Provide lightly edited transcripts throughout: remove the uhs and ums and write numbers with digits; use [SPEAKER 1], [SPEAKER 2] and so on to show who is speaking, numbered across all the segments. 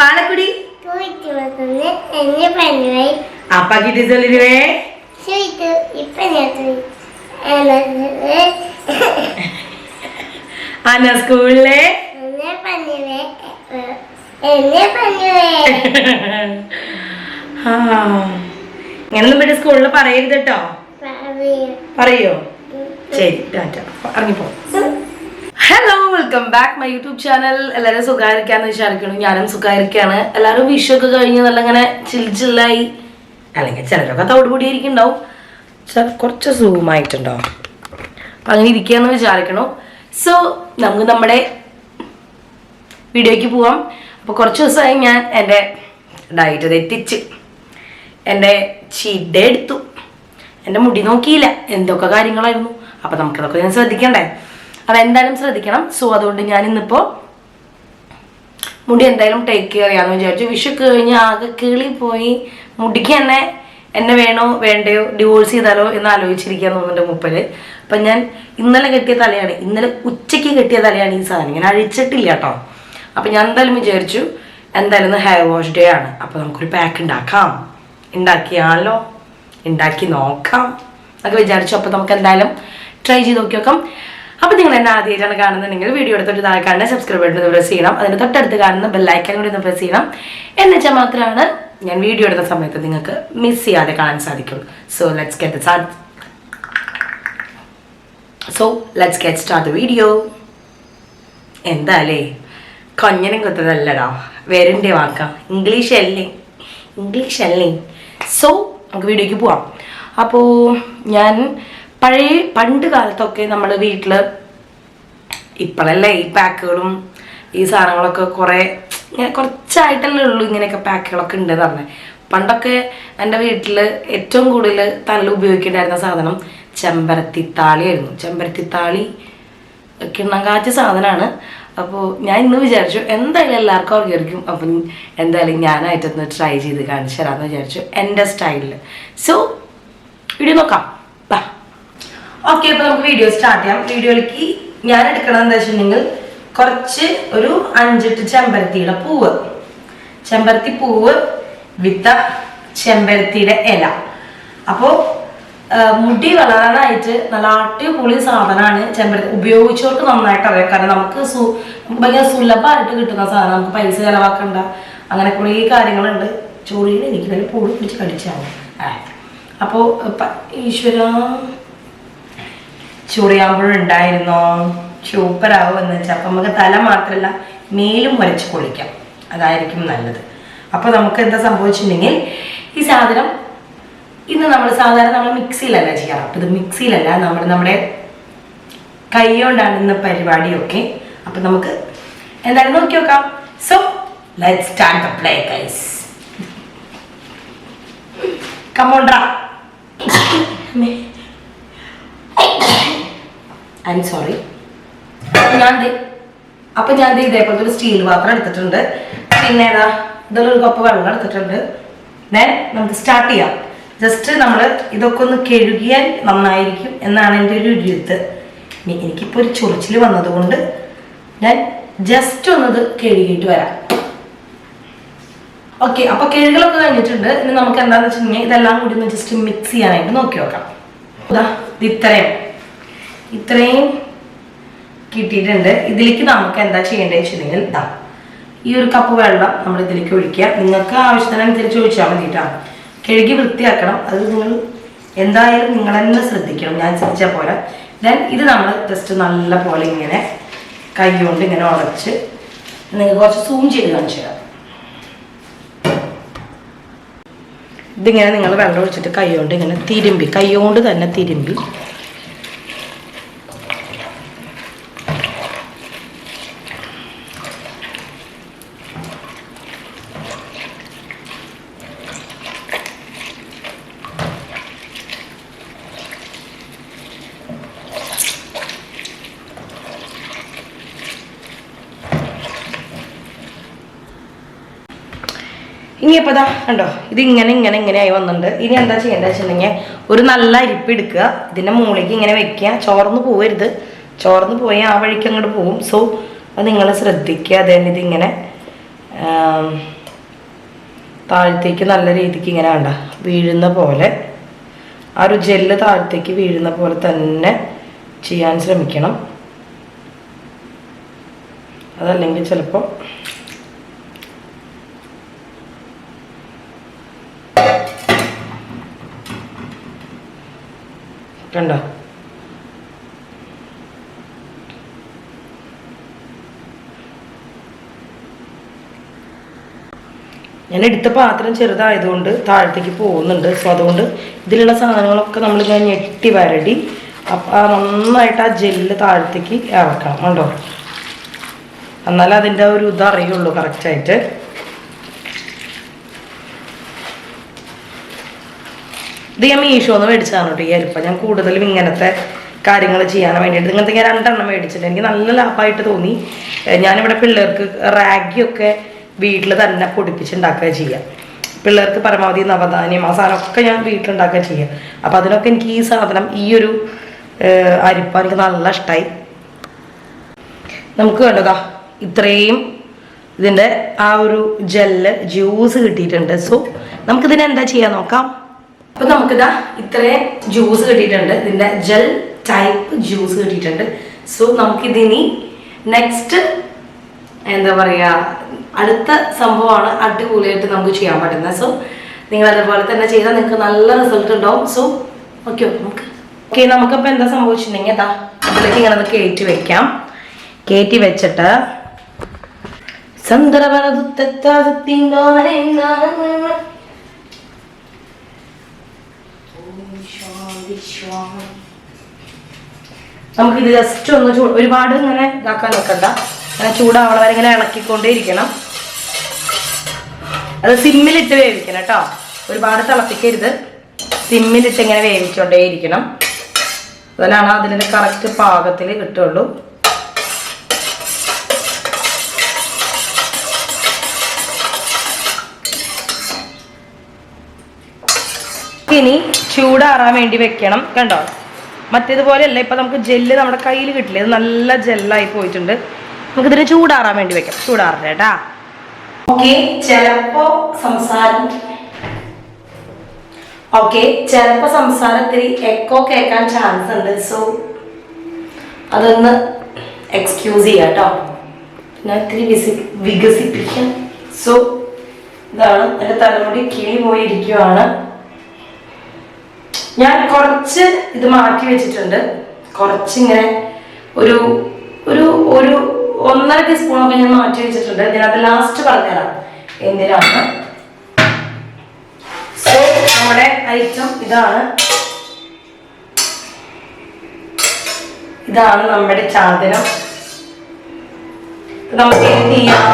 [SPEAKER 1] പാലക്കുടി അപ്പാക്കി ടീച്ചറിലേ അന്ന സ്കൂളിലെ ഇങ്ങനൊന്നും പറ്റി സ്കൂളിൽ പറയരുത് കേട്ടോ. പറയോ? ശരി, ടാറ്റ, ഇറങ്ങിപ്പോ. Hello, welcome back my YouTube channel. എല്ലാവരും സുഖമായിരിക്കാന്ന് വിചാരിക്കണം. ഞാനും സുഖമായിരിക്കാണ്. എല്ലാവരും വിഷുവൊക്കെ കഴിഞ്ഞ് നല്ല ഇങ്ങനെ ചില്ലായി, അല്ലെങ്കിൽ ചിലരൊക്കെ തവിടുപൊടിയായിരിക്കുന്നുണ്ടാവും, കുറച്ച് സൂമായിട്ടുണ്ടാവും. അപ്പം അങ്ങനെ ഇരിക്കുകയെന്ന് വിചാരിക്കണം. സോ നമുക്ക് നമ്മുടെ വീഡിയോയ്ക്ക് പോവാം. അപ്പോൾ കുറച്ച് ദിവസമായി ഞാൻ എൻ്റെ ഡയറ്റ് തെറ്റിച്ച് എൻ്റെ ചീറ്റ് ഡേ എടുത്തു. എൻ്റെ മുടി നോക്കിയില്ല, എന്തൊക്കെ കാര്യങ്ങളായിരുന്നു. അപ്പോൾ നമുക്കതൊക്കെ ഞാൻ ശ്രദ്ധിക്കണ്ടേ? അപ്പോൾ എന്തായാലും ശ്രദ്ധിക്കണം. സോ അതുകൊണ്ട് ഞാൻ ഇന്നിപ്പോൾ മുടി എന്തായാലും ടേക്ക് കെയർ ചെയ്യാമെന്ന് വിചാരിച്ചു. വിഷുക്ക് കഴിഞ്ഞ് ആകെ കിളി പോയി. മുടിക്ക് എന്നെ വേണോ വേണ്ടയോ, ഡിവോഴ്സ് ചെയ്താലോ എന്ന് ആലോചിച്ചിരിക്കാൻ തോന്നുന്നുണ്ട് മൂപ്പര്. അപ്പം ഞാൻ ഇന്നലെ കെട്ടിയ തലയാണ്, ഇന്നലെ ഉച്ചയ്ക്ക് കെട്ടിയ തലയാണ് ഈ സാധനം. ഞാൻ അഴിച്ചിട്ടില്ല കേട്ടോ. അപ്പം ഞാൻ എന്തായാലും വിചാരിച്ചു എന്തായാലും ഇന്ന് ഹെയർ വാഷ് ഡേ ആണ്. അപ്പോൾ നമുക്കൊരു പാക്ക് ഉണ്ടാക്കിയാലോ, ഉണ്ടാക്കി നോക്കാം എന്നൊക്കെ വിചാരിച്ചു. അപ്പോൾ നമുക്ക് എന്തായാലും ട്രൈ ചെയ്ത് നോക്കാം. അപ്പോൾ നിങ്ങൾ എന്നെ ആദ്യമായിട്ടാണ് കാണുന്നുണ്ടെങ്കിൽ വീഡിയോ എടുത്തിട്ട് താഴെ കാണുന്ന സബ്സ്ക്രൈബ് ബട്ടൺ ഒന്ന് പ്രസ് ചെയ്യണം. അതിന് തൊട്ടടുത്ത് കാണുന്ന ബെല്ലൈക്കൻ കൂടി ഒന്ന് പ്രസ് ചെയ്യണം. എന്നുവെച്ചാൽ മാത്രമാണ് ഞാൻ വീഡിയോ എടുത്ത സമയത്ത് നിങ്ങൾക്ക് മിസ് ചെയ്യാതെ കാണാൻ സാധിക്കുള്ളൂ. So let's get start the video. എന്താല്ലേ കൊഞ്ഞനും കൊത്തതല്ലടാ, വേറെ വാക്കാം, ഇംഗ്ലീഷ് അല്ലേ. സോ നമുക്ക് വീഡിയോയ്ക്ക് പോവാം. അപ്പോൾ ഞാൻ പണ്ട് കാലത്തൊക്കെ നമ്മൾ വീട്ടിൽ, ഇപ്പോഴല്ലേ ഈ പാക്കുകളും ഈ സാധനങ്ങളൊക്കെ കുറച്ചായിട്ടല്ലേ ഉള്ളൂ ഇങ്ങനെയൊക്കെ പാക്കുകളൊക്കെ ഉണ്ടെന്ന് പറഞ്ഞത്. പണ്ടൊക്കെ എൻ്റെ വീട്ടിൽ ഏറ്റവും കൂടുതൽ തല ഉപയോഗിക്കേണ്ടായിരുന്ന സാധനം ചെമ്പരത്തിത്താളിയായിരുന്നു. ചെമ്പരത്തിത്താളി കിണ്ണം കാച്ച സാധനമാണ്. അപ്പോൾ ഞാൻ ഇന്ന് വിചാരിച്ചു എന്തായാലും എല്ലാവർക്കും അറിയായിരിക്കും. അപ്പം എന്തായാലും ഞാനായിട്ടൊന്ന് ട്രൈ ചെയ്ത് കാണിച്ചു തരാമെന്ന് വിചാരിച്ചു എൻ്റെ സ്റ്റൈലിൽ. സോ വീഡിയോ നോക്കാം. ഓക്കെ, അപ്പോൾ നമുക്ക് വീഡിയോ സ്റ്റാർട്ട് ചെയ്യാം. വീഡിയോയിലേക്ക് ഞാൻ എടുക്കണത് എന്താ വെച്ചിട്ടുണ്ടെങ്കിൽ കുറച്ച് ഒരു 5-8 ചെമ്പരത്തി പൂവ് വിത്ത ചെമ്പരത്തിയുടെ ഇല. അപ്പോൾ മുടി വളരാനായിട്ട് നല്ല അടിപൊളി സാധനമാണ് ചെമ്പരത്തി. ഉപയോഗിച്ചവർക്ക് നന്നായിട്ട് അറിയാം. കാരണം നമുക്ക് ഭയങ്കര സുലഭമായിട്ട് കിട്ടുന്ന സാധനം, നമുക്ക് പൈസ ചിലവാക്കണ്ട, അങ്ങനെ കുറേ കാര്യങ്ങളുണ്ട്. ചൊറിയിൽ എനിക്ക് നല്ല പൂളി പിടിച്ച് കടിച്ചാണ്. അപ്പോൾ ഈശ്വര ചൊറിയാകുമ്പോഴുണ്ടായിരുന്നോ സൂപ്പറാവുമെന്ന് വെച്ചാൽ അപ്പം നമുക്ക് തല മാത്രമല്ല മേലും വരച്ച് പൊളിക്കാം, അതായിരിക്കും നല്ലത്. അപ്പോൾ നമുക്ക് എന്താ സംഭവിച്ചിട്ടുണ്ടെങ്കിൽ ഈ സാധനം ഇന്ന് നമ്മൾ സാധാരണ നമ്മൾ മിക്സിയിലല്ല ചെയ്യാറ്. അപ്പം ഇത് മിക്സിയിലല്ല, നമ്മുടെ കൈ കൊണ്ടാണ് ഇന്ന് പരിപാടിയൊക്കെ. അപ്പം നമുക്ക് എന്തായാലും നോക്കി നോക്കാം. So let's start the play guys. Come on ഡ്രാ. I'm sorry. അപ്പം ഞാൻ ഇതേപോലത്തെ ഒരു സ്റ്റീൽ പാത്രം എടുത്തിട്ടുണ്ട്. പിന്നെ ഏതാ ഇതിലൊരു കപ്പ് വെള്ളം എടുത്തിട്ടുണ്ട്. ദെൻ നമുക്ക് സ്റ്റാർട്ട് ചെയ്യാം. ജസ്റ്റ് നമ്മൾ ഇതൊക്കെ ഒന്ന് കഴുകിയാൽ നന്നായിരിക്കും എന്നാണ് എൻ്റെ ഒരു ഇത്. എനിക്കിപ്പോൾ ഒരു ചൊറിച്ചിൽ വന്നതുകൊണ്ട് ഞാൻ ജസ്റ്റ് ഒന്നത് കഴുകിയിട്ട് വരാം. ഓക്കെ, അപ്പോൾ കഴുകലൊക്കെ കഴിഞ്ഞിട്ടുണ്ട്. ഇനി നമുക്ക് എന്താണെന്ന് വെച്ചിട്ടുണ്ടെങ്കിൽ ഇതെല്ലാം കൂടി ഒന്ന് ജസ്റ്റ് മിക്സ് ചെയ്യാനായിട്ട് നോക്കി നോക്കാം. ഇത്രയും കിട്ടിയിട്ടുണ്ട്. ഇതിലേക്ക് നമുക്ക് എന്താ ചെയ്യേണ്ടത് വെച്ചിട്ടുണ്ടെങ്കിൽ ഈ ഒരു കപ്പ് വെള്ളം നമ്മൾ ഇതിലേക്ക് ഒഴിക്കുക. നിങ്ങൾക്ക് ആവശ്യത്തിനനുസരിച്ച് ഒഴിച്ചാൽ മതിയിട്ടാണ്. കഴുകി വൃത്തിയാക്കണം. അത് നിങ്ങൾ എന്തായാലും നിങ്ങൾ തന്നെ ശ്രദ്ധിക്കണം. ഞാൻ ശ്രദ്ധിച്ചാൽ പോലെ. ദെൻ ഇത് നമ്മൾ ജസ്റ്റ് നല്ല പോലെ ഇങ്ങനെ കൈ കൊണ്ട് ഇങ്ങനെ ഉടച്ച് നിങ്ങൾക്ക് കുറച്ച് സൂം ചെയ്ത് കാണിച്ചു തരാം. ഇതിങ്ങനെ നിങ്ങൾ വെള്ളം ഒഴിച്ചിട്ട് കൈ കൊണ്ട് ഇങ്ങനെ കൈ കൊണ്ട് തന്നെ തിരുമ്പി ഇനിയിപ്പോൾ കണ്ടോ, ഇത് ഇങ്ങനെയായി വന്നിട്ടുണ്ട്. ഇനി എന്താ ചെയ്യേണ്ടത് വെച്ചിട്ടുണ്ടെങ്കിൽ ഒരു നല്ല അരിപ്പ് എടുക്കുക, ഇതിൻ്റെ മുകളിലേക്ക് ഇങ്ങനെ വെക്കുക. ചോർന്ന് പോകരുത്, ചോർന്ന് പോയി ആ വഴിക്ക് അങ്ങോട്ട് പോകും. സോ അത് നിങ്ങൾ ശ്രദ്ധിക്കുക. അതിന് ഇതിങ്ങനെ താഴത്തേക്ക് നല്ല രീതിക്ക് ഇങ്ങനെ കണ്ട വീഴുന്ന പോലെ, ആ ഒരു ജെല്ല് താഴത്തേക്ക് വീഴുന്ന പോലെ തന്നെ ചെയ്യാൻ ശ്രമിക്കണം. അതല്ലെങ്കിൽ ചിലപ്പോൾ കണ്ടോ ഞാൻ എടുത്ത പാത്രം ചെറുതായതുകൊണ്ട് താഴത്തേക്ക് പോകുന്നുണ്ട്. സോ അതുകൊണ്ട് ഇതിലുള്ള സാധനങ്ങളൊക്കെ നമ്മൾ ഞാൻ ഞെട്ടി വരടി നന്നായിട്ട് ആ ജെല്ല് താഴത്തേക്ക് ഇറക്കണം കണ്ടോ. എന്നാലേ അതിൻ്റെ ഒരു ഇത് അറിയുള്ളൂ കറക്റ്റായിട്ട്. ഇത് ഞാൻ മീഷോന്ന് മേടിച്ചതാണ് കേട്ടോ ഈ അരിപ്പ. ഞാൻ കൂടുതലും ഇങ്ങനത്തെ കാര്യങ്ങൾ ചെയ്യാൻ വേണ്ടിയിട്ട് ഇങ്ങനത്തെ ഞാൻ 2 എണ്ണം മേടിച്ചിട്ട് എനിക്ക് നല്ല ലാഭമായിട്ട് തോന്നി. ഞാനിവിടെ പിള്ളേർക്ക് റാഗിയൊക്കെ വീട്ടിൽ തന്നെ പൊടിപ്പിച്ചുണ്ടാക്കുക ചെയ്യുക. പിള്ളേർക്ക് പരമാവധി നവധാന്യം ആ സാധനമൊക്കെ ഞാൻ വീട്ടിലുണ്ടാക്കുക ചെയ്യുക. അപ്പം അതിനൊക്കെ എനിക്ക് ഈ സാധനം ഈ ഒരു അരിപ്പ എനിക്ക് നല്ല ഇഷ്ടമായി. നമുക്ക് വേണ്ടതാ ഇത്രയും ഇതിൻ്റെ ആ ഒരു ജെല്ല് ജ്യൂസ് കിട്ടിയിട്ടുണ്ട്. സോ നമുക്കിതിനെ എന്താ ചെയ്യാൻ നോക്കാം. അപ്പം നമുക്കിതാ ഇത്രയും ജ്യൂസ് കിട്ടിയിട്ടുണ്ട്, ഇതിൻ്റെ ജെൽ ടൈപ്പ് ജ്യൂസ് കിട്ടിയിട്ടുണ്ട്. സോ നമുക്കിതിനി നെക്സ്റ്റ് എന്താ പറയുക അടുത്ത സംഭവമാണ് അടിപൊളിയായിട്ട് നമുക്ക് ചെയ്യാൻ പറ്റുന്നത്. സോ നിങ്ങൾ അതുപോലെ തന്നെ ചെയ്താൽ നിങ്ങൾക്ക് നല്ല റിസൾട്ട് ഉണ്ടാവും. സോ നമുക്കപ്പോൾ എന്താ സംഭവിച്ചിട്ടുണ്ടെങ്കിൽ അതാ അതിലേക്ക് ഇങ്ങനെ അത് കയറ്റി വെക്കാം. കയറ്റി വെച്ചിട്ട് നമുക്കിത് ജസ്റ്റ് ഒന്ന് ഒരുപാട് ഇങ്ങനെ ഇതാക്കാൻ നിൽക്കണ്ട. അങ്ങനെ ചൂടാവണ വരെ ഇങ്ങനെ ഇളക്കിക്കൊണ്ടേ ഇരിക്കണം. അത് സിമ്മിലിട്ട് വേവിക്കണം കേട്ടോ, ഒരുപാട് തിളപ്പിക്കരുത്. സിമ്മിലിട്ട് ഇങ്ങനെ വേവിച്ചോണ്ടേ ഇരിക്കണം. അതിലാണ് അതിൻ്റെ കറക്റ്റ് പാകത്തിൽ കിട്ടുള്ളൂ. ഇനി ചൂടാറാൻ വേണ്ടി വെക്കണം. കണ്ടോ മറ്റേതുപോലെയല്ല, ഇപ്പം നമുക്ക് ജെല്ല് നമ്മുടെ കയ്യിൽ കിട്ടില്ല. ഇത് നല്ല ജെല്ലായി പോയിട്ടുണ്ട്. നമുക്കിതിന് ചൂടാറാൻ വേണ്ടി വെക്കാം. ചൂടാറട്ടെ കേട്ടാ. ഓക്കെ, ചിലപ്പോൾ സംസാരത്തിൽ എക്കോ കേൾക്കാൻ ചാൻസ് ഉണ്ട്. സോ അതൊന്ന് എക്സ്ക്യൂസ് ചെയ്യാം കേട്ടോ. ഞാൻ ഇത്തിരി വികസിപ്പിക്കാം. സോ ഇതാണ് എൻ്റെ തലമുടി കിളി പോയിരിക്കുവാണ്. ഞാൻ കുറച്ച് ഇത് മാറ്റി വെച്ചിട്ടുണ്ട്. കുറച്ചിങ്ങനെ ഒരു ഒരു ഒരു 1.5 ടീസ്പൂണൊക്കെ ഞാൻ മാറ്റി വെച്ചിട്ടുണ്ട്. ഇതിനകത്ത് ലാസ്റ്റ് പറഞ്ഞുതരാം എന്തിനാണ്. സോ നമ്മുടെ ഐറ്റം ഇതാണ് നമ്മുടെ ചാതനം. നമുക്ക് എന്ത് ചെയ്യാം,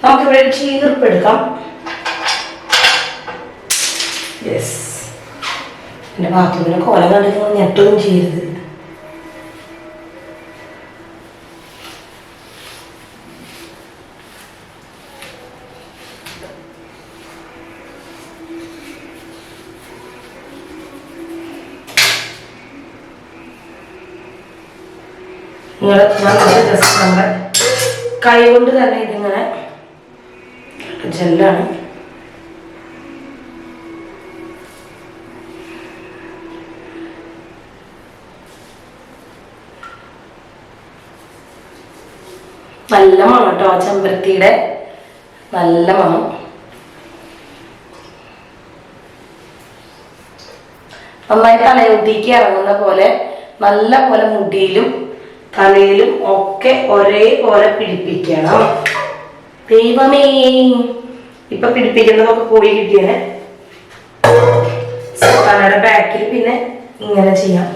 [SPEAKER 1] നമുക്കിവിടെ ഒരു ചീർപ്പ് എടുക്കാം. യെസ്, എൻ്റെ ബാത്റൂമിനെ കോല കണ്ടിട്ട് ഞെട്ടൊന്നും ചെയ്യരുത്. ജസ്റ്റ് നമ്മുടെ കൈ കൊണ്ട് തന്നെ ഇതിങ്ങനെ ജെല്ലാണ്. നല്ല മണം കേട്ടോ, ചെമ്പരത്തിയുടെ നല്ല മണം. നന്നായി തലയോട്ടിക്ക് ഇറങ്ങുന്ന പോലെ നല്ല പോലെ മുടിയിലും തലയിലും ഒക്കെ ഒരേപോലെ പിടിപ്പിക്കണം. ദൈവമേ, ഇപ്പൊ പിടിപ്പിക്കുന്നതൊക്കെ പോയി കിട്ടിയേ. തലയുടെ ബാക്കിൽ പിന്നെ ഇങ്ങനെ ചെയ്യാം.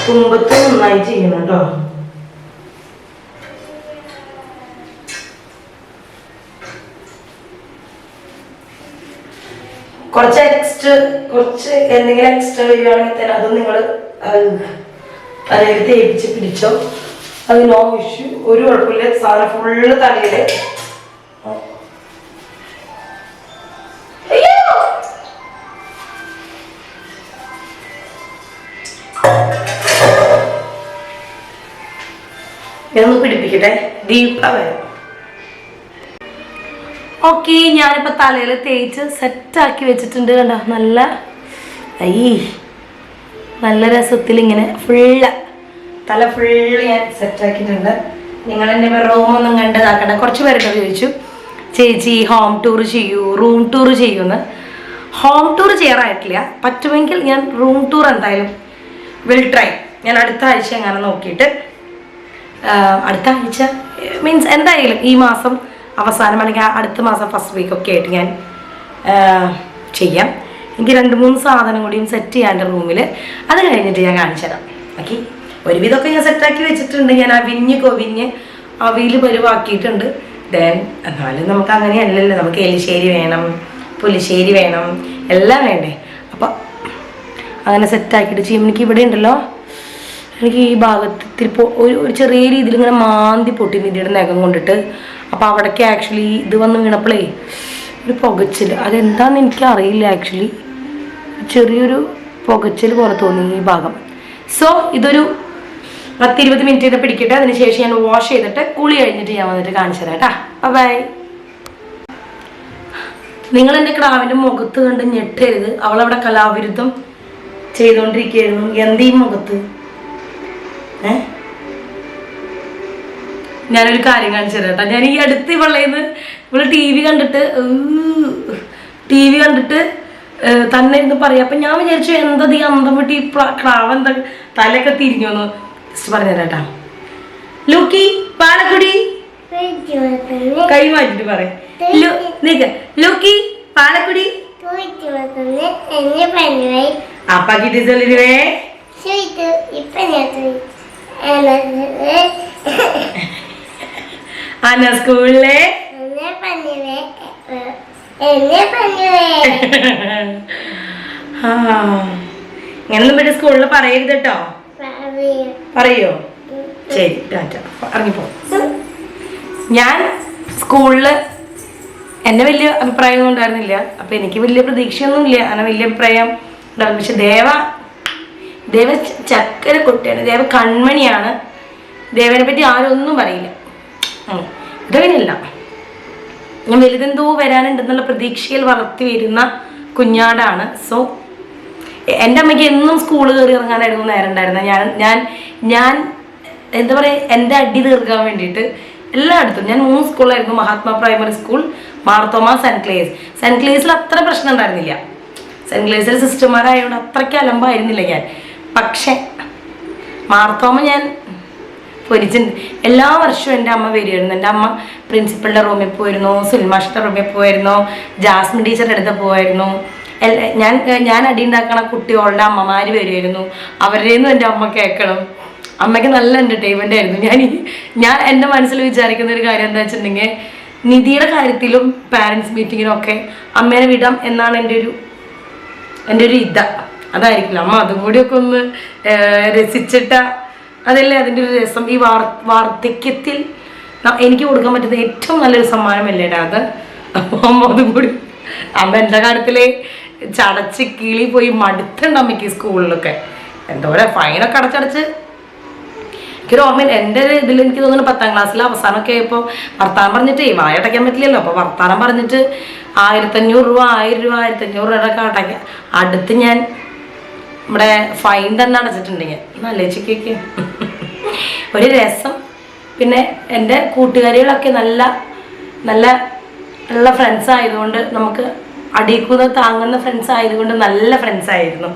[SPEAKER 1] തുമ്പത്ത് നന്നായി ചെയ്യണം കേട്ടോ. കുറച്ച് എന്തെങ്കിലും എക്സ്ട്രാ വരികയാണെങ്കിൽ തന്നെ അതും നിങ്ങൾ തലയിൽ തേപ്പിച്ച് പിടിച്ചോ. അത് നോ ഇഷ്യൂ, ഒരു കുഴപ്പമില്ല. സാധനം ഫുള്ള് തലയിൽ. ഞാനൊന്ന് പിടിപ്പിക്കട്ടെ, ദീപ വരാം. ഓക്കെ, ഞാനിപ്പോ തലയിൽ തേച്ച് സെറ്റാക്കി വെച്ചിട്ടുണ്ട്. കണ്ടോ, നല്ല രസത്തിൽ ഇങ്ങനെ തല ഫുള്ള് ഞാൻ സെറ്റാക്കിയിട്ടുണ്ട്. നിങ്ങൾ എൻ്റെ റൂമൊന്നും കണ്ടതാക്കണ്ട. കുറച്ച് പേരൊക്കെ ചോദിച്ചു, ചേച്ചി ഹോം ടൂർ ചെയ്യൂ, റൂം ടൂർ ചെയ്യുമെന്ന്. ഹോം ടൂർ ചെയ്യാറായിട്ടില്ല. പറ്റുമെങ്കിൽ ഞാൻ റൂം ടൂർ എന്തായാലും വിൽ ട്രൈ. ഞാൻ അടുത്ത ആഴ്ച എങ്ങനെ നോക്കിയിട്ട്, അടുത്ത ആഴ്ച മീൻസ് എന്തായാലും ഈ മാസം അവസാനം അല്ലെങ്കിൽ അടുത്ത മാസം ഫസ്റ്റ് വീക്കൊക്കെ ആയിട്ട് ഞാൻ ചെയ്യാം. എനിക്ക് 2-3 സാധനം കൂടിയും സെറ്റ് ചെയ്യാണ്ട് റൂമിൽ. അത് കഴിഞ്ഞിട്ട് ഞാൻ കാണിച്ചു തരാം. ഓക്കെ, ഒരുവിധമൊക്കെ ഞാൻ സെറ്റാക്കി വെച്ചിട്ടുണ്ട്. ഞാൻ കൊവിഞ്ഞ് അവിയിൽ പരുവാക്കിയിട്ടുണ്ട്. ദെൻ എന്നാലും നമുക്ക് അങ്ങനെയല്ലല്ലോ, നമുക്ക് എലിശ്ശേരി വേണം, പുലിശ്ശേരി വേണം, എല്ലാം വേണ്ടേ. അപ്പം അങ്ങനെ സെറ്റാക്കിയിട്ട് ചെയ്യും. എനിക്ക് ഇവിടെ ഉണ്ടല്ലോ, എനിക്ക് ഈ ഭാഗത്ത് ഇത്തിരി ഒരു ചെറിയ രീതിയിൽ ഇങ്ങനെ മാന്തി പൊട്ടി നിധിയുടെ നഖം കൊണ്ടിട്ട്. അപ്പോൾ അവിടേക്ക് ആക്ച്വലി ഇത് വന്ന് വീണപ്പോഴേ ഒരു പുകച്ചിൽ, അതെന്താണെന്ന് എനിക്ക് അറിയില്ല. ആക്ച്വലി ചെറിയൊരു പുകച്ചിൽ പോലെ തോന്നി ഈ ഭാഗം. സോ ഇതൊരു 10-20 മിനിറ്റ് പിടിക്കട്ടെ. അതിനുശേഷം ഞാൻ വാഷ് ചെയ്തിട്ട് കുളി കഴിഞ്ഞിട്ട് ഞാൻ വന്നിട്ട് കാണിച്ചു തരാം കേട്ടാ. ബൈ. നിങ്ങൾ എൻ്റെ ക്രാവിൻ്റെ മുഖത്ത് കണ്ട് ഞെട്ടരുത്. അവളവിടെ കലാവിരുദ്ധം ചെയ്തുകൊണ്ടിരിക്കുകയായിരുന്നു. എന്തീ മുഖത്ത് ഞാനൊരു കാര്യം കാണിച്ചു തരാം കേട്ടോ. ഞാൻ ഈ അടുത്ത് ഇവള് ടി വി കണ്ടിട്ട് തന്നെ ഇരുന്ന് പറയാം. അപ്പം ഞാൻ വിചാരിച്ചു എന്തത് ഈ അന്തം വിട്ട് ഈ ക്രാവ് എന്താ തലയൊക്കെ തിരിഞ്ഞോന്ന് ജസ്റ്റ് പറഞ്ഞുതരാം കേട്ടാ. ലൂക്കി പാലക്കുടി കൈ മാറ്റിട്ട് പറയാം. ലൂക്കി പാലക്കുടി അപ്പാക്കിട്ട് ചൊല്ലിരുവേ അന്ന സ്കൂളിലെ ഇങ്ങനൊന്നും പറ്റി സ്കൂളിൽ പറയരുത് കേട്ടോ. പറയോ? ശരി, ടാറ്റ, ഇറങ്ങിപ്പോ. ഞാൻ സ്കൂളില് എന്നെ വലിയ അഭിപ്രായമൊന്നും ഉണ്ടായിരുന്നില്ല. അപ്പൊ എനിക്ക് വലിയ പ്രതീക്ഷയൊന്നും ഇല്ല, അങ്ങനെ വലിയ അഭിപ്രായം ഉണ്ടാവും. പക്ഷെ ദേവ ചക്കര കുട്ടിയാണ്, ദേവ കൺമണിയാണ്. ദേവനെ പറ്റി ആരും ഒന്നും പറയില്ല. ഇതങ്ങനെയല്ല, ഞാൻ വലുതെന്തോ വരാനുണ്ടെന്നുള്ള പ്രതീക്ഷയിൽ വളർത്തി വരുന്ന കുഞ്ഞാടാണ്. സോ എൻ്റെ അമ്മയ്ക്ക് എന്നും സ്കൂൾ കയറി ഇറങ്ങാനായിരുന്നു നേരം ഉണ്ടായിരുന്നത്. ഞാൻ എന്താ പറയുക, എൻ്റെ അടി തീർക്കാൻ വേണ്ടിയിട്ട് എല്ലായിടത്തും ഞാൻ 3 സ്കൂളായിരുന്നു. Mahatma primary school, Marthoma, saint ക്ലേസിൽ അത്ര പ്രശ്നം ഉണ്ടായിരുന്നില്ല. സെൻറ്റ് ക്ലേസിൽ സിസ്റ്റർമാരായതുകൊണ്ട് അത്രയ്ക്ക് അലമ്പായിരുന്നില്ല ഞാൻ. പക്ഷേ മാർത്തോമ ഞാൻ പൊരിച്ചിട്ടുണ്ട്. എല്ലാ വർഷവും എൻ്റെ അമ്മ വരുമായിരുന്നു. എൻ്റെ അമ്മ പ്രിൻസിപ്പളുടെ റൂമിൽ പോയിരുന്നു, സുൽമാഷിൻ്റെ റൂമിൽ പോയിരുന്നു, ജാസ്മിൻ ടീച്ചറുടെ അടുത്ത് പോയിരുന്നു. ഞാൻ അടി ഉണ്ടാക്കണ കുട്ടികളുടെ അമ്മമാർ വരുമായിരുന്നു. അവരുടെ നിന്നും എൻ്റെ അമ്മ കേൾക്കണം. അമ്മയ്ക്ക് നല്ല എൻ്റർടൈൻമെൻ്റ് ആയിരുന്നു. ഞാൻ എൻ്റെ മനസ്സിൽ വിചാരിക്കുന്ന ഒരു കാര്യം എന്താ വെച്ചിട്ടുണ്ടെങ്കിൽ, നിധിയുടെ കാര്യത്തിലും പാരൻസ് മീറ്റിങ്ങിനും ഒക്കെ അമ്മേനെ വിടാം എന്നാണ് എൻ്റെ ഒരു അതായിരിക്കില്ല. അമ്മ അതും കൂടിയൊക്കെ ഒന്ന് രസിച്ചിട്ട അതല്ലേ അതിൻ്റെ ഒരു രസം. ഈ വാർദ്ധക്യത്തിൽ എനിക്ക് കൊടുക്കാൻ പറ്റുന്ന ഏറ്റവും നല്ലൊരു സമ്മാനമല്ലേ അത്. അമ്മ അതും കൂടി, അമ്മ എൻ്റെ കാര്യത്തില് ചടച്ച് കിളി പോയി മടുത്തുണ്ട് അമ്മയ്ക്ക്. സ്കൂളിലൊക്കെ എന്തോരം ഫൈനൊക്കെ അടച്ചടച്ച് എനിക്കൊരു ഓർമ്മയില്ല. എൻ്റെ ഇതിൽ എനിക്ക് തോന്നുന്നു 10ാം ക്ലാസ്സിൽ അവസാനമൊക്കെ ആയപ്പോൾ വർത്താനം പറഞ്ഞിട്ട് വായടയ്ക്കാൻ പറ്റില്ലല്ലോ. അപ്പോൾ വർത്താനം പറഞ്ഞിട്ട് 1500 രൂപ 1000 രൂപ 1500 രൂപയൊക്കെ അടയ്ക്കാം. അടുത്ത് ഞാൻ നമ്മുടെ ഫൈൻ തന്നെ അടച്ചിട്ടുണ്ടെങ്കിൽ നല്ല ചിക്കൊക്കെ ഒരു രസം. പിന്നെ എൻ്റെ കൂട്ടുകാരികളൊക്കെ നല്ല ഫ്രണ്ട്സ് ആയതുകൊണ്ട്, നമുക്ക് അടിക്കുന്ന താങ്ങുന്ന ഫ്രണ്ട്സ് ആയതുകൊണ്ട് നല്ല ഫ്രണ്ട്സ് ആയിരുന്നു.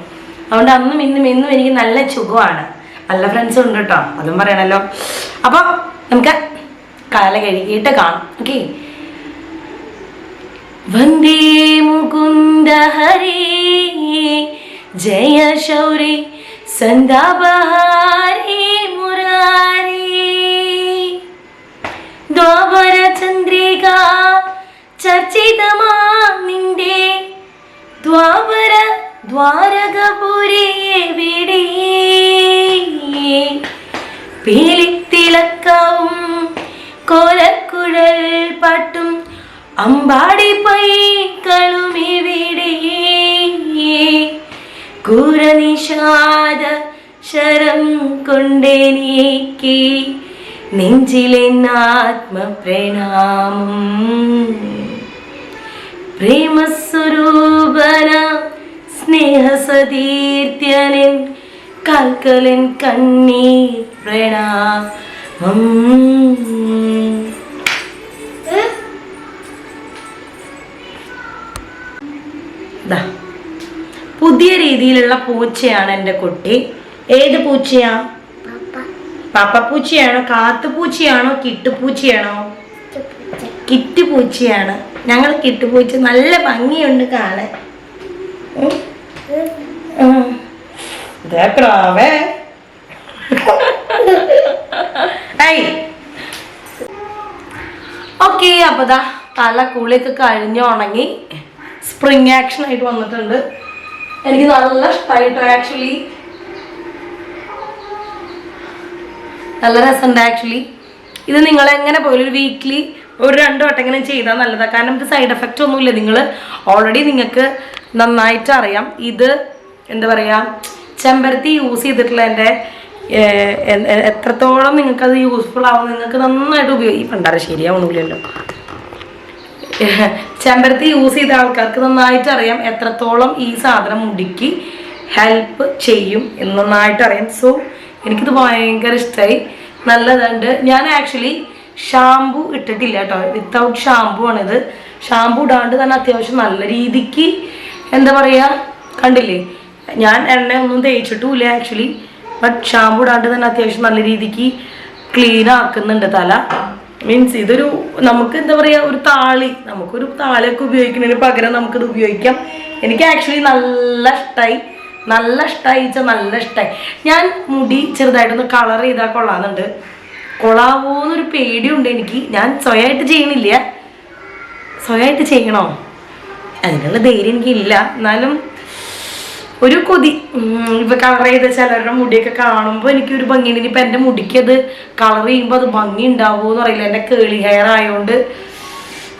[SPEAKER 1] അതുകൊണ്ട് അന്നും ഇന്നും എനിക്ക് നല്ല സുഖമാണ്. നല്ല ഫ്രണ്ട്സും ഉണ്ട് കേട്ടോ, അതും പറയണല്ലോ. അപ്പോൾ നമുക്ക് കാല കഴുകിയിട്ട് കാണാം. ഓക്കെ. വന്ദേ മുകുന്ദ ഹരേ ജയ ശൗരി സന്ദാബഹാരി മുരാരി ദ്വാപര ചന്ദ്രിക ചർച്ചിതമാ നിന്റെ ദ്വാപര ദ്വാരകപുരിയെവിടെ പീലിത്തിളക്കവും കോലക്കുഴൽ പാട്ടും അമ്പാടി പൈക്കളും ഇവിടെ കൂരനിഷാദ ശരം കൊണ്ടെനിക്ക് നെഞ്ചിലെ ആത്മപ്രണാമം പ്രേമസ്വരൂപന സ്നേഹസതീർത്ഥ്യനൻ കാൽക്കലൻ കണ്ണീർ പ്രണാമം. പുതിയ രീതിയിലുള്ള പൂച്ചയാണ് എൻ്റെ കുട്ടി. ഏത് പൂച്ചയാ? പാപ്പപ്പൂച്ചയാണോ, കാത്തുപൂച്ചയാണോ, കിട്ടുപൂച്ചയാണോ? കിട്ടുപൂച്ചയാണ്. ഞങ്ങൾ കിട്ടുപൂച്ച. നല്ല ഭംഗിയുണ്ട് കാണാൻ. ഓക്കെ, അപ്പൊ തല കുളിയൊക്കെ കഴിഞ്ഞ് ഉണങ്ങി സ്പ്രിങ് ആക്ഷൻ ആയിട്ട് വന്നിട്ടുണ്ട്. എനിക്ക് നല്ല ഇഷ്ടമായിട്ടോ. ആക്ച്വലി നല്ല രസമുണ്ട്. ആക്ച്വലി ഇത് നിങ്ങൾ എങ്ങനെ പോലും ഒരു വീക്ക്ലി ഒരു 2 വട്ടം എങ്ങനെ ചെയ്താൽ നല്ലതാണ്. കാരണം ഇത് സൈഡ് എഫക്റ്റ് ഒന്നുമില്ല. നിങ്ങൾ ഓൾറെഡി നിങ്ങൾക്ക് നന്നായിട്ട് അറിയാം. ഇത് എന്താ പറയുക, ചെമ്പരത്തി യൂസ് ചെയ്തിട്ടുള്ള എൻ്റെ എത്രത്തോളം നിങ്ങൾക്കത് യൂസ്ഫുൾ ആവും, നിങ്ങൾക്ക് നന്നായിട്ട് ഉപയോഗിക്കണ്ടാറ്. ശരിയാവണില്ലല്ലോ. ചെമ്പരത്തി യൂസ് ചെയ്ത ആൾക്കാർക്ക് നന്നായിട്ട് അറിയാം എത്രത്തോളം ഈ സാധനം മുടിക്ക് ഹെൽപ്പ് ചെയ്യും എന്ന് നന്നായിട്ട് അറിയാം. സോ എനിക്കിത് ഭയങ്കര ഇഷ്ടമായി. നല്ലതുണ്ട്. ഞാൻ ആക്ച്വലി ഷാമ്പു ഇട്ടിട്ടില്ല കേട്ടോ. വിത്തൗട്ട് ഷാമ്പു ആണിത്. ഷാമ്പു ഇടാണ്ട് തന്നെ അത്യാവശ്യം നല്ല രീതിക്ക് എന്താ പറയുക, കണ്ടില്ലേ, ഞാൻ എണ്ണ ഒന്നും തേച്ചിട്ടുമില്ല ആക്ച്വലി. ബട്ട് ഷാമ്പു ഇടാണ്ട് തന്നെ അത്യാവശ്യം നല്ല രീതിക്ക് ക്ലീൻ ആക്കുന്നുണ്ട് തല. മീൻസ് ഇതൊരു നമുക്ക് എന്താ പറയുക, ഒരു താളി, നമുക്കൊരു താളിയൊക്കെ ഉപയോഗിക്കുന്നതിന് പകരം നമുക്കിത് ഉപയോഗിക്കാം. എനിക്ക് ആക്ച്വലി നല്ല ഇഷ്ടമായി. നല്ല ഇഷ്ടമായി. ഞാൻ മുടി ചെറുതായിട്ടൊന്ന് കളർ ചെയ്താൽ കൊള്ളാമെന്നുണ്ട്. കൊള്ളാവോന്നൊരു പേടിയുണ്ട് എനിക്ക്. ഞാൻ സ്വയമായിട്ട് ചെയ്യണില്ല. സ്വയമായിട്ട് ചെയ്യണോ അതിനുള്ള ധൈര്യം എനിക്കില്ല. എന്നാലും ഒരു കൊതി. ഇപ്പൊ കളർ ചെയ്ത ചിലരുടെ മുടിയൊക്കെ കാണുമ്പോൾ എനിക്കൊരു ഭംഗിയുണ്ട്. ഇനിയിപ്പോൾ എൻ്റെ മുടിക്ക് അത് കളർ ചെയ്യുമ്പോൾ അത് ഭംഗി ഉണ്ടാവുമോ എന്ന് അറിയില്ല. എൻ്റെ കേളി ഹെയർ ആയതുകൊണ്ട്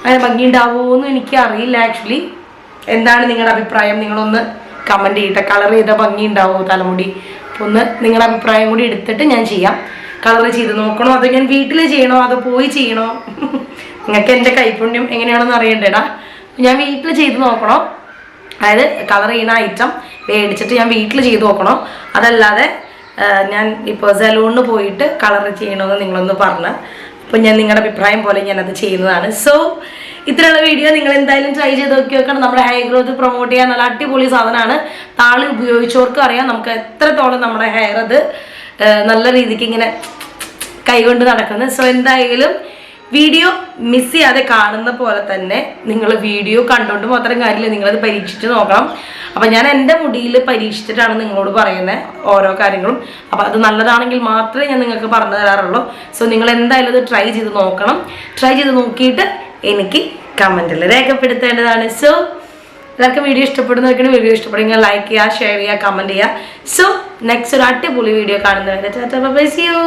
[SPEAKER 1] അങ്ങനെ ഭംഗി ഉണ്ടാവുമോ എന്ന് എനിക്ക് അറിയില്ല ആക്ച്വലി. എന്താണ് നിങ്ങളുടെ അഭിപ്രായം? നിങ്ങളൊന്ന് കമൻറ്റ് ചെയ്യട്ടെ. കളർ ചെയ്ത ഭംഗി ഉണ്ടാവുമോ തലമുടി? ഒന്ന് നിങ്ങളുടെ അഭിപ്രായം കൂടി എടുത്തിട്ട് ഞാൻ ചെയ്യാം. കളർ ചെയ്ത് നോക്കണോ, അതോ ഞാൻ വീട്ടിൽ ചെയ്യണോ, അതോ പോയി ചെയ്യണോ? നിങ്ങൾക്ക് എൻ്റെ കൈപുണ്യം എങ്ങനെയാണെന്ന് അറിയണ്ടേടാ. ഞാൻ വീട്ടിൽ ചെയ്ത് നോക്കണോ? അതായത് കളർ ചെയ്യുന്ന ഐറ്റം മേടിച്ചിട്ട് ഞാൻ വീട്ടിൽ ചെയ്ത് നോക്കണോ, അതല്ലാതെ ഞാൻ ഇപ്പോൾ സലൂണിന് പോയിട്ട് കളർ ചെയ്യണമെന്ന് നിങ്ങളൊന്ന് പറഞ്ഞ്, അപ്പോൾ ഞാൻ നിങ്ങളുടെ അഭിപ്രായം പോലെ ഞാനത് ചെയ്യുന്നതാണ്. സോ ഇത്രയുള്ള വീഡിയോ നിങ്ങൾ എന്തായാലും ട്രൈ ചെയ്ത് നോക്കി നോക്കണം. നമ്മുടെ ഹെയർ ഗ്രോത്ത് പ്രൊമോട്ട് ചെയ്യാൻ നല്ല അടിപൊളി സാധനമാണ്. താളി ഉപയോഗിച്ചവർക്ക് അറിയാം നമുക്ക് എത്രത്തോളം നമ്മുടെ ഹെയർ അത് നല്ല രീതിക്ക് ഇങ്ങനെ കൈകൊണ്ട് നടക്കുന്നത്. സോ എന്തായാലും വീഡിയോ മിസ് ചെയ്യാതെ കാണുന്ന പോലെ തന്നെ നിങ്ങൾ വീഡിയോ കണ്ടുകൊണ്ട് മാത്രം കാര്യമില്ല, നിങ്ങളത് പരീക്ഷിച്ച് നോക്കണം. അപ്പം ഞാൻ എൻ്റെ മുടിയിൽ പരീക്ഷിച്ചിട്ടാണ് നിങ്ങളോട് പറയുന്നത് ഓരോ കാര്യങ്ങളും. അപ്പം അത് നല്ലതാണെങ്കിൽ മാത്രമേ ഞാൻ നിങ്ങൾക്ക് പറഞ്ഞു തരാറുള്ളൂ. സോ നിങ്ങൾ എന്തായാലും അത് ട്രൈ ചെയ്ത് നോക്കണം. ട്രൈ ചെയ്ത് നോക്കിയിട്ട് എനിക്ക് കമൻറ്റിൽ രേഖപ്പെടുത്തേണ്ടതാണ്. സോ എല്ലാവർക്കും വീഡിയോ ഇഷ്ടപ്പെടുന്നവർക്കാണ്. വീഡിയോ ഇഷ്ടപ്പെടുമെങ്കിൽ ലൈക്ക് ചെയ്യുക, ഷെയർ ചെയ്യുക, കമൻറ്റ് ചെയ്യുക. സോ നെക്സ്റ്റ് ഒരു അടിപൊളി വീഡിയോ കാണുന്നവരെ tata bye bye, see U.